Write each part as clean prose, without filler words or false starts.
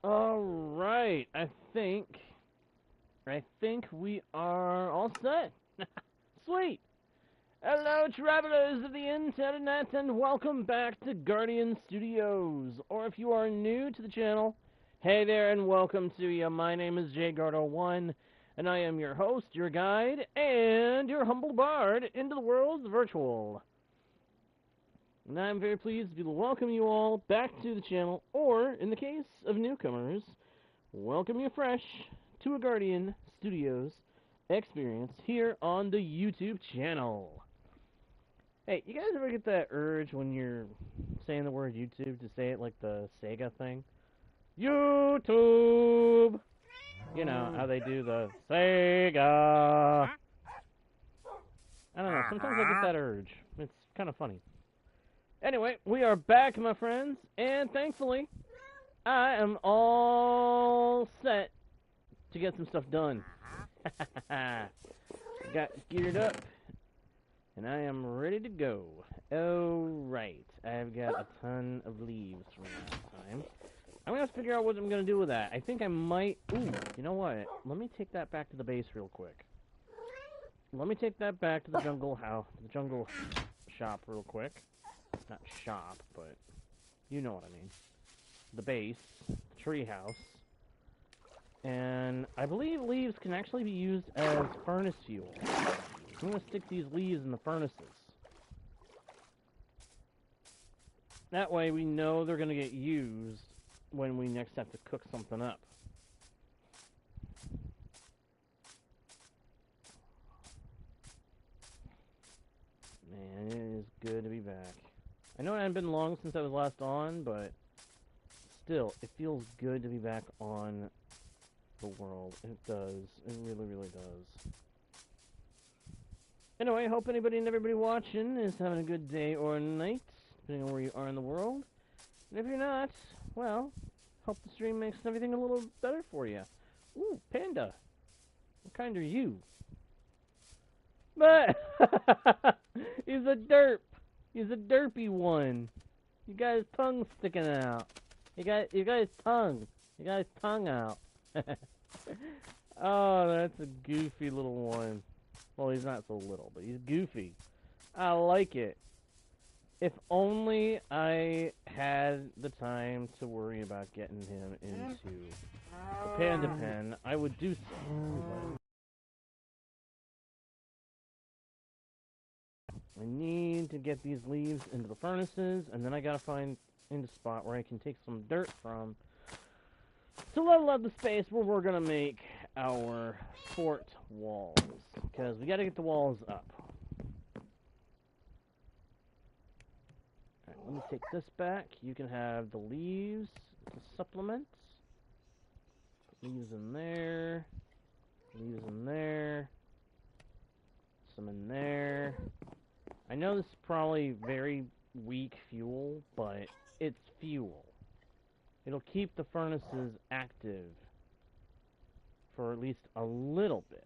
All right, I think we are all set. Sweet. Hello, travelers of the internet, and welcome back to Guardian Studios. Or if you are new to the channel, hey there, and welcome to you. My name is jgardo1, and I am your host, your guide, and your humble bard into the world's virtual. And I'm very pleased to be able to welcome you all back to the channel, or, in the case of newcomers, welcome you fresh to a Guardian Studios experience here on the YouTube channel. Hey, you guys ever get that urge when you're saying the word YouTube to say it like the Sega thing? YouTube! You know, how they do the Sega. I don't know, sometimes I get that urge. It's kind of funny. Anyway, we are back, my friends, and thankfully, I am all set to get some stuff done. Got geared up, and I am ready to go. Alright, I've got a ton of leaves from last time. I'm going to figure out what I'm going to do with that. I think I might... Ooh, you know what? Let me take that back to the base real quick. Let me take that back to the jungle shop real quick. Not shop, but you know what I mean. The base, the tree house. And I believe leaves can actually be used as furnace fuel. I'm going to stick these leaves in the furnaces. That way we know they're going to get used when we next have to cook something up. Man, it is good to be back. I know it hadn't been long since I was last on, but still, it feels good to be back on the world. It does. It really, really does. Anyway, I hope anybody and everybody watching is having a good day or night, depending on where you are in the world. And if you're not, well, hope the stream makes everything a little better for you. Ooh, panda. What kind are you? But he's a derp. He's a derpy one. You got his tongue sticking out. You got his tongue. You got his tongue out. Oh, that's a goofy little one. Well, he's not so little, but he's goofy. I like it. If only I had the time to worry about getting him into the panda pen, I would do so. I need to get these leaves into the furnaces, and then I gotta find a spot where I can take some dirt from to level up the space where we're gonna make our fort walls, because we gotta get the walls up. Alright, let me take this back. You can have the leaves to supplement. Put leaves in there. Leaves in there. Some in there. I know this is probably very weak fuel, but it's fuel. It'll keep the furnaces active for at least a little bit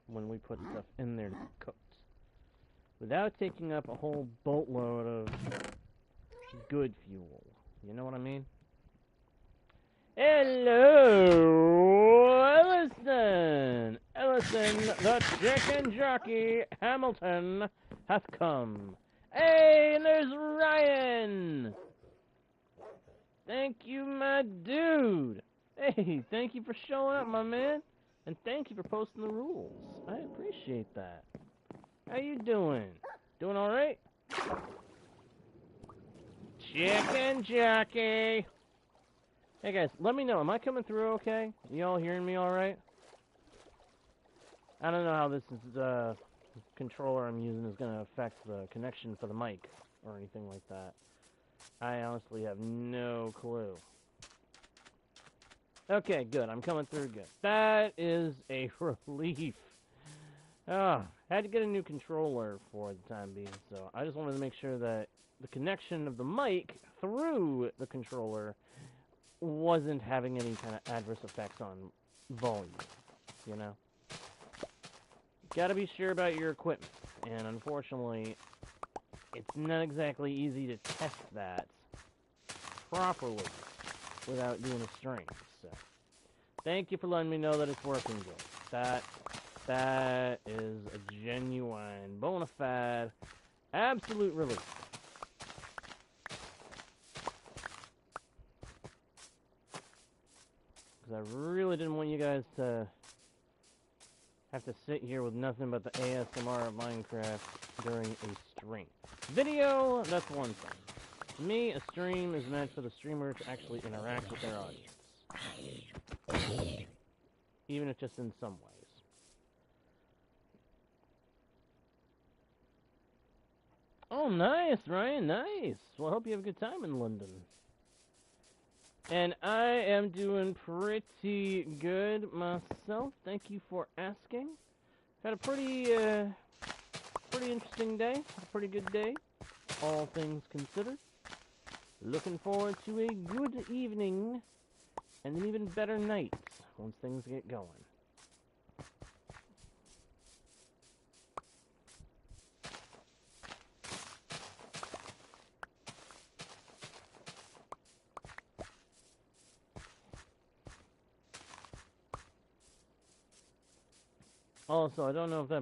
when we put stuff in there to be cooked, without taking up a whole boatload of good fuel. You know what I mean? Hello, Ellison! Ellison, the chicken jockey Hamilton, hath come. Hey, and there's Ryan! Thank you, my dude! Hey, thank you for showing up, my man. And thank you for posting the rules. I appreciate that. How you doing? Doing alright? Chicken jockey! Hey guys, let me know. Am I coming through okay? Y'all hearing me alright? I don't know how this is, controller I'm using is going to affect the connection for the mic or anything like that. I honestly have no clue. Okay, good. I'm coming through good. That is a relief. Oh, had to get a new controller for the time being, so I just wanted to make sure that the connection of the mic through the controller wasn't having any kind of adverse effects on volume, you know? gotta be sure about your equipment. And unfortunately, it's not exactly easy to test that properly without doing a stream. So, thank you for letting me know that it's working good. That is a genuine, bona fide, absolute relief. Because I really didn't want you guys to have to sit here with nothing but the ASMR of Minecraft during a stream. Video, that's one thing. To me, a stream is meant for the streamer to actually interact with their audience. Even if just in some ways. Oh, nice, Ryan, nice. Well, I hope you have a good time in London. And I am doing pretty good myself. Thank you for asking. Had a pretty interesting day. A pretty good day, all things considered. Looking forward to a good evening and an even better night once things get going. Also, I don't know if the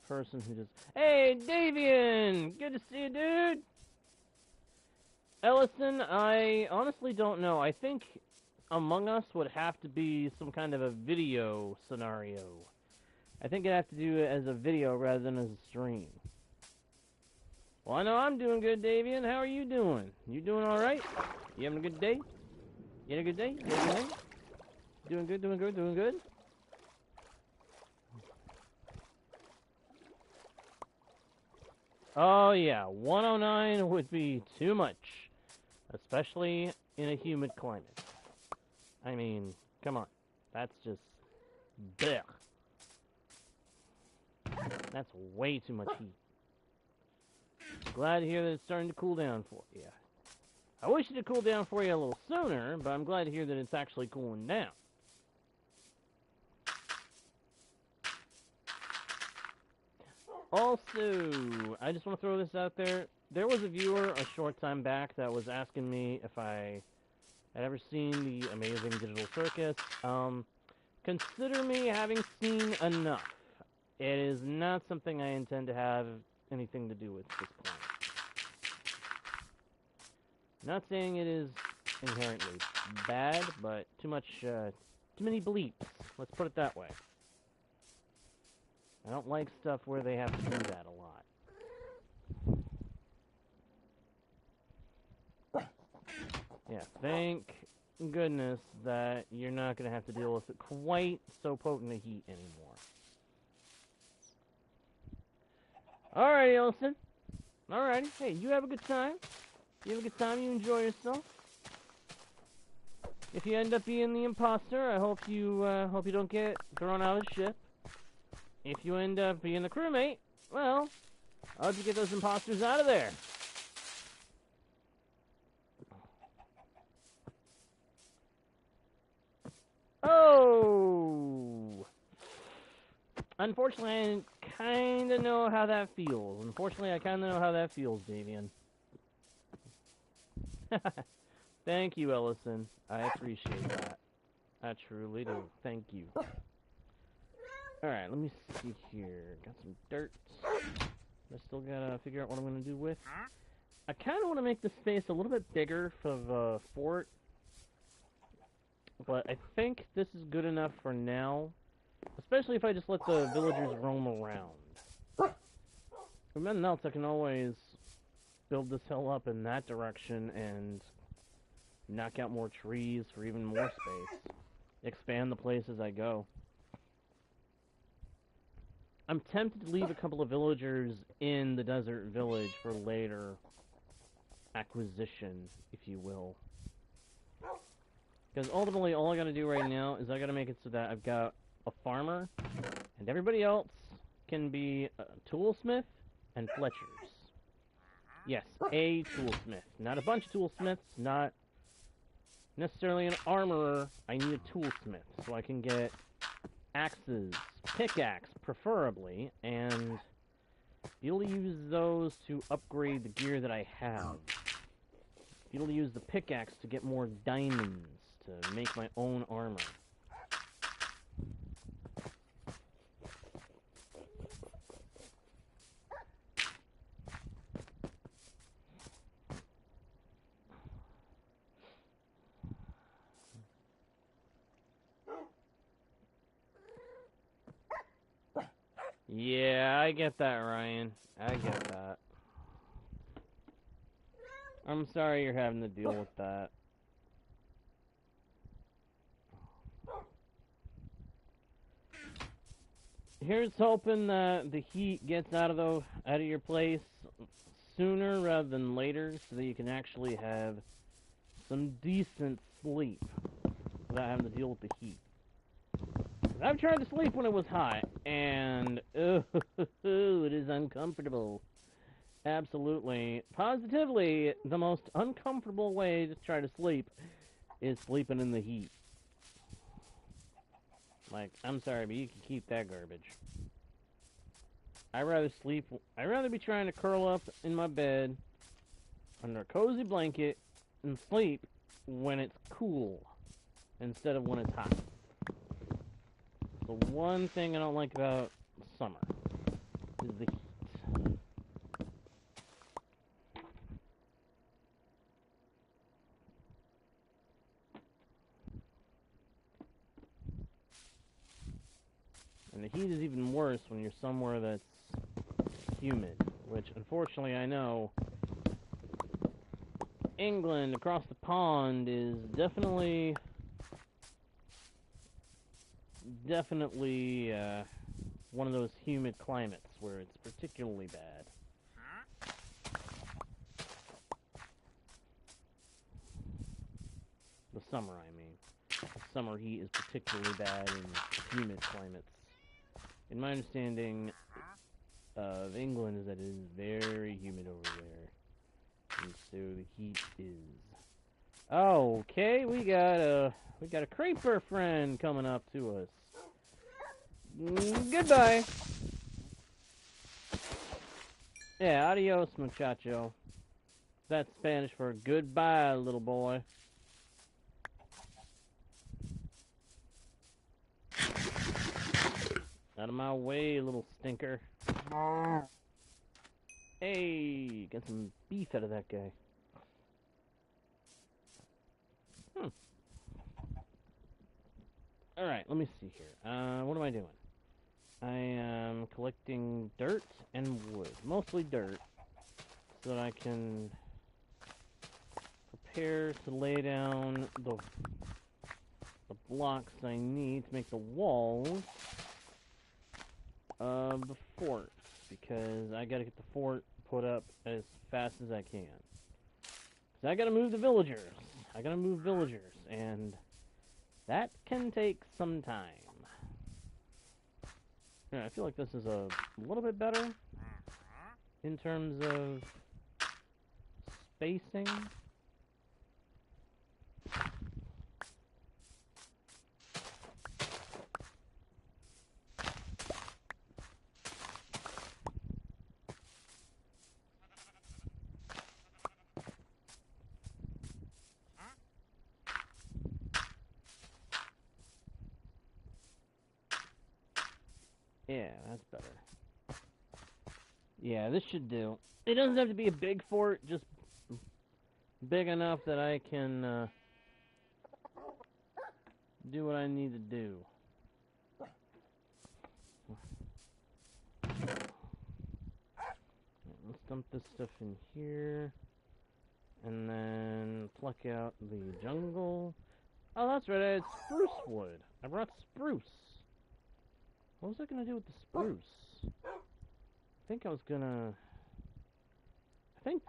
person who just... Hey, Davian! Good to see you, dude! Ellison, I honestly don't know. I think Among Us would have to be some kind of a video scenario. I think it'd have to do it as a video rather than as a stream. Well, I know I'm doing good, Davian. How are you doing? You doing alright? You having a good day? You had a good day? You had a good day? Doing good, doing good, doing good? Oh yeah, 109 would be too much, especially in a humid climate. I mean, come on, that's just blech. That's way too much heat. Glad to hear that it's starting to cool down for you. I wish it had cooled down for you a little sooner, but I'm glad to hear that it's actually cooling down. Also, I just want to throw this out there. There was a viewer a short time back that was asking me if I had ever seen the Amazing Digital Circus. Consider me having seen enough. It is not something I intend to have anything to do with at this point. Not saying it is inherently bad, but too many bleeps. Let's put it that way. I don't like stuff where they have to do that a lot. Yeah, thank goodness that you're not going to have to deal with quite so potent a heat anymore. Alrighty, Ellison. Alrighty. Hey, you have a good time. You have a good time, you enjoy yourself. If you end up being the imposter, I hope you don't get thrown out of the ship. If you end up being the crewmate, well, I'll have to get those imposters out of there. Oh! Unfortunately, I kind of know how that feels. Davian. Thank you, Ellison. I appreciate that. I truly do. Thank you. Alright, let me see here. Got some dirt. I still gotta figure out what I'm gonna do with. I kind of want to make this space a little bit bigger for the fort. But I think this is good enough for now. Especially if I just let the villagers roam around. If nothing else, I can always build this hill up in that direction and knock out more trees for even more space. Expand the place as I go. I'm tempted to leave a couple of villagers in the desert village for later acquisition, if you will. Because ultimately, all I gotta do right now is I gotta make it so that I've got a farmer, and everybody else can be a toolsmith and fletchers. Yes, a toolsmith. Not a bunch of toolsmiths, not necessarily an armorer. I need a toolsmith, so I can get axes, pickaxe preferably, and be able to use those to upgrade the gear that I have. Be able to use the pickaxe to get more diamonds to make my own armor. Yeah, I get that, Ryan. I get that. I'm sorry you're having to deal with that. Here's hoping that the heat gets out of your place sooner rather than later, so that you can actually have some decent sleep without having to deal with the heat. I've tried to sleep when it was hot, and it is uncomfortable. Absolutely, positively, the most uncomfortable way to try to sleep is sleeping in the heat. Like, I'm sorry, but you can keep that garbage. I'd rather be trying to curl up in my bed under a cozy blanket and sleep when it's cool instead of when it's hot. The one thing I don't like about summer is the heat. And the heat is even worse when you're somewhere that's humid, which unfortunately I know England across the pond is definitely one of those humid climates where it's particularly bad. The summer, I mean. Summer heat is particularly bad in humid climates. In my understanding of England is that it is very humid over there. And so the heat is... Oh, okay, we got a creeper friend coming up to us. Goodbye. Yeah, adios, muchacho. That's Spanish for goodbye, little boy. Out of my way, little stinker. Hey, get some beef out of that guy. Alright, let me see here. What am I doing? I am collecting dirt and wood. Mostly dirt. So that I can prepare to lay down the blocks I need to make the walls of the fort. Because I gotta get the fort put up as fast as I can. Because I gotta move the villagers. And that can take some time. Yeah, I feel like this is a little bit better in terms of spacing. Yeah, that's better. Yeah, this should do. It doesn't have to be a big fort, just big enough that I can do what I need to do. Let's dump this stuff in here. And then pluck out the jungle. Oh, that's right, I had spruce wood. I brought spruce. What was I gonna do with the spruce? I think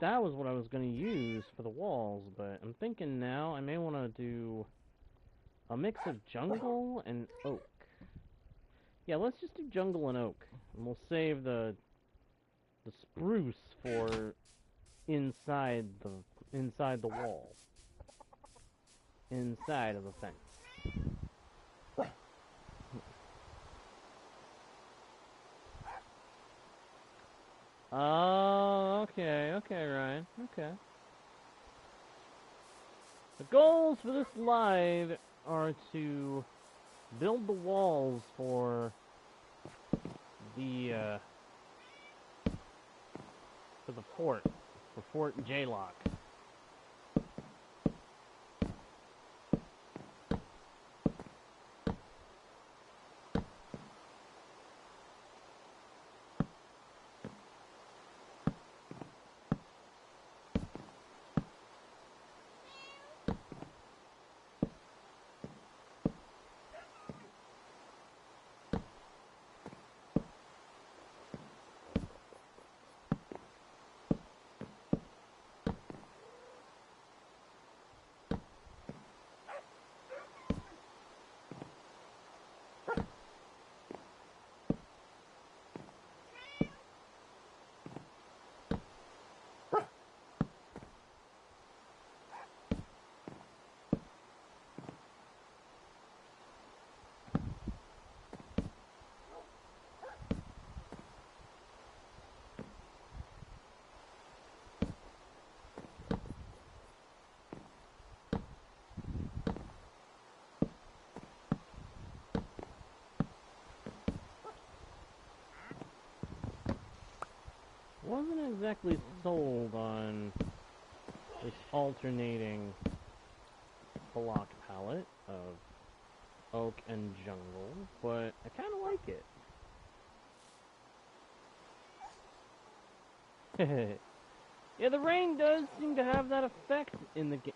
that was what I was gonna use for the walls, but I'm thinking now I may want to do a mix of jungle and oak. Yeah, let's just do jungle and oak, and we'll save the spruce for inside the wall, inside of the fence. Oh, okay, okay, Ryan. Okay. The goals for this live are to build the walls the for the fort, for Fort Jaylok. Wasn't exactly sold on this alternating block palette of oak and jungle, but I kind of like it. Yeah, the rain does seem to have that effect in the game.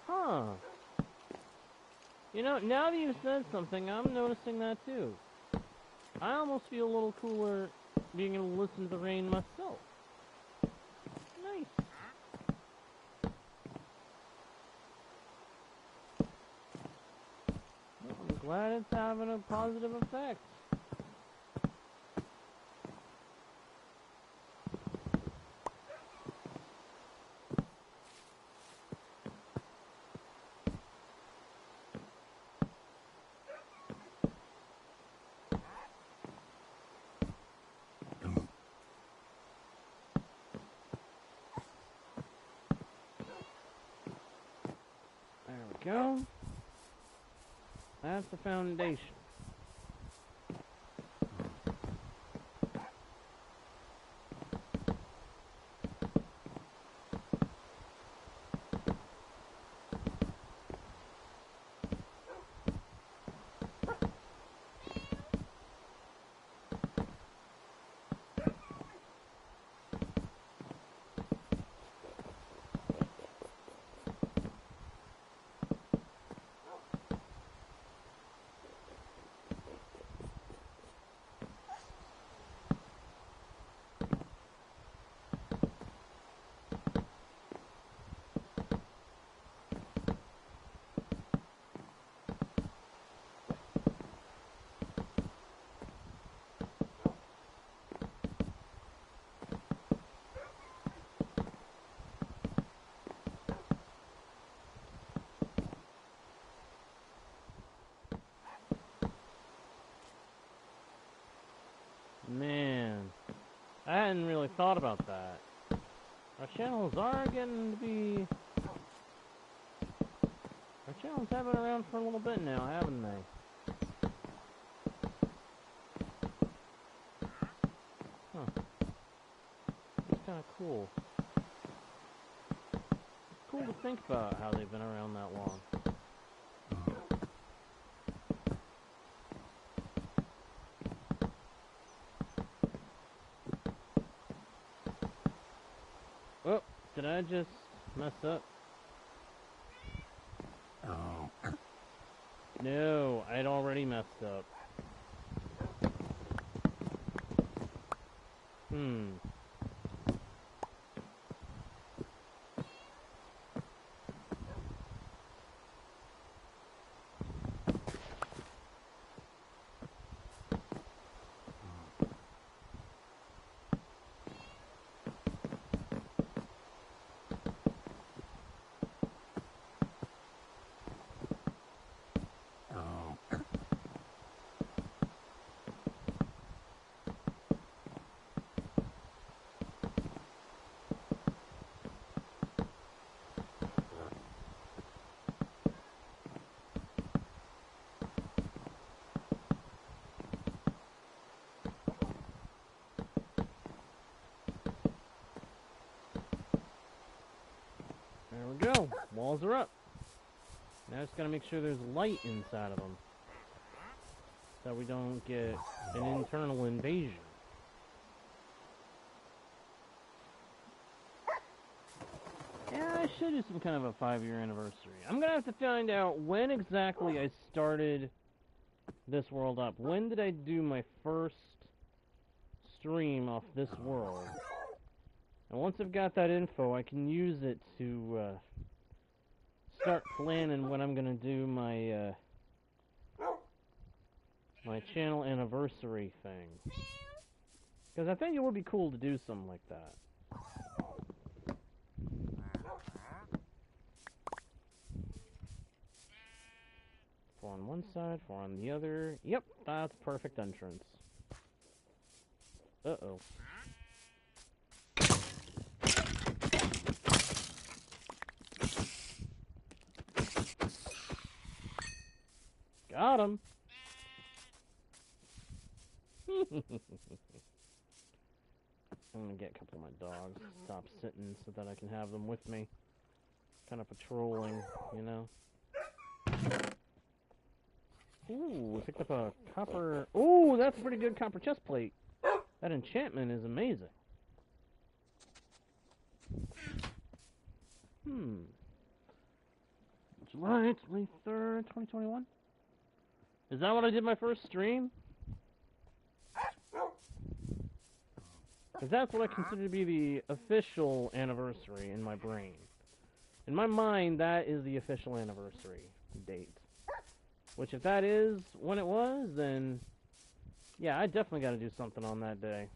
Huh. You know, now that you said something, I'm noticing that too. I almost feel a little cooler being able to listen to the rain myself. Nice. Well, I'm glad it's having a positive effect. There we go. That's the foundation. Man, I hadn't really thought about that. Our channels are getting to be... Our channels have been around for a little bit now, haven't they? Huh. It's kind of cool. It's cool to think about how they've been around that long. Oh, did I just mess up? Oh. No, I'd already messed up. walls are up. Now I just gotta make sure there's light inside of them, so we don't get an internal invasion. Yeah, I should do some kind of a 5-year anniversary. I'm gonna have to find out when exactly I started this world up. When did I do my first stream off this world? And once I've got that info, I can use it to start planning when I'm gonna do my my channel anniversary thing. Because I think it would be cool to do something like that. 4 on one side, 4 on the other. Yep, that's perfect entrance. Uh-oh. Got him! I'm gonna get a couple of my dogs to stop sitting so that I can have them with me. Kind of patrolling, you know? Ooh, I picked up a copper... Ooh, that's a pretty good copper chest plate. That enchantment is amazing. July 23rd, 2021? Is that when I did my first stream? Because that's what I consider to be the official anniversary in my brain. In my mind, that is the official anniversary date. Which, if that is when it was, then... yeah, I definitely got to do something on that day.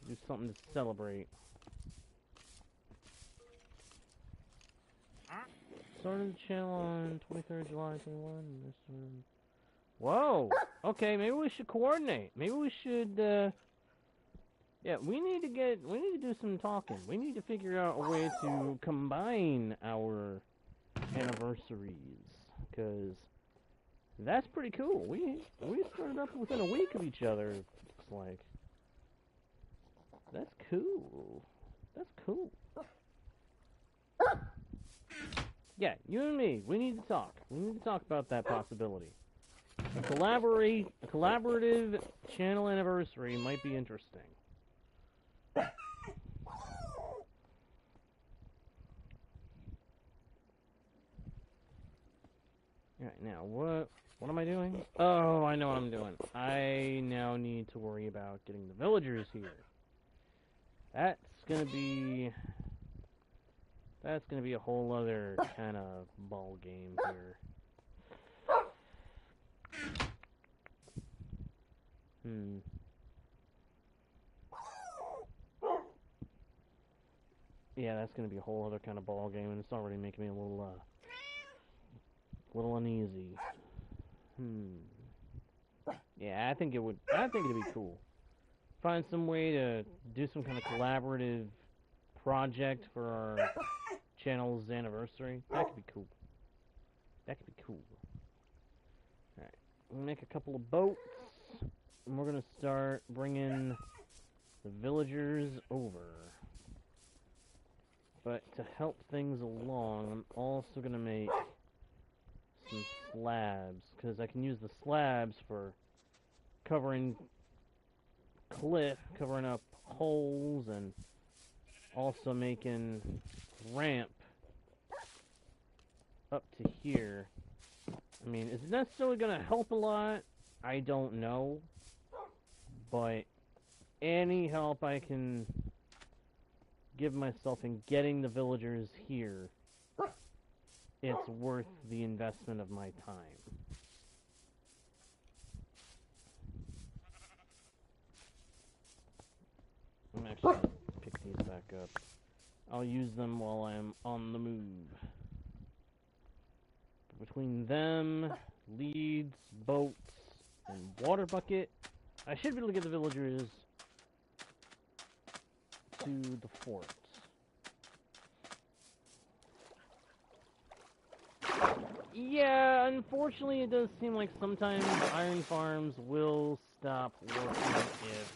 Do something to celebrate. Started the channel on 23rd July 21. Whoa! Okay, maybe we should coordinate. Maybe we should, yeah, we need to do some talking. We need to figure out a way to combine our anniversaries. Because that's pretty cool. We started up within a week of each other, it looks like. That's cool. That's cool. Yeah, you and me, we need to talk. We need to talk about that possibility. A collaborative channel anniversary might be interesting. Alright, now, what am I doing? Oh, I know what I'm doing. I now need to worry about getting the villagers here. That's gonna be a whole other kind of ball game here. Yeah, that's gonna be a whole other kind of ball game, and it's already making me a little uneasy. Yeah, I think it'd be cool. Find some way to do some kind of collaborative project for our channel's anniversary. That could be cool. That could be cool. Alright, we'll make a couple of boats, and we're gonna start bringing the villagers over. But to help things along, I'm also gonna make some slabs, because I can use the slabs for covering up holes, and also making ramp up to here. I mean, is it necessarily gonna help a lot? I don't know, but any help I can give myself in getting the villagers here, it's worth the investment of my time. I'm actually going to pick these back up. I'll use them while I'm on the move. Between them, leads, boats, and water bucket, I should be able to get the villagers to the fort. Yeah, unfortunately it does seem like sometimes iron farms will stop working if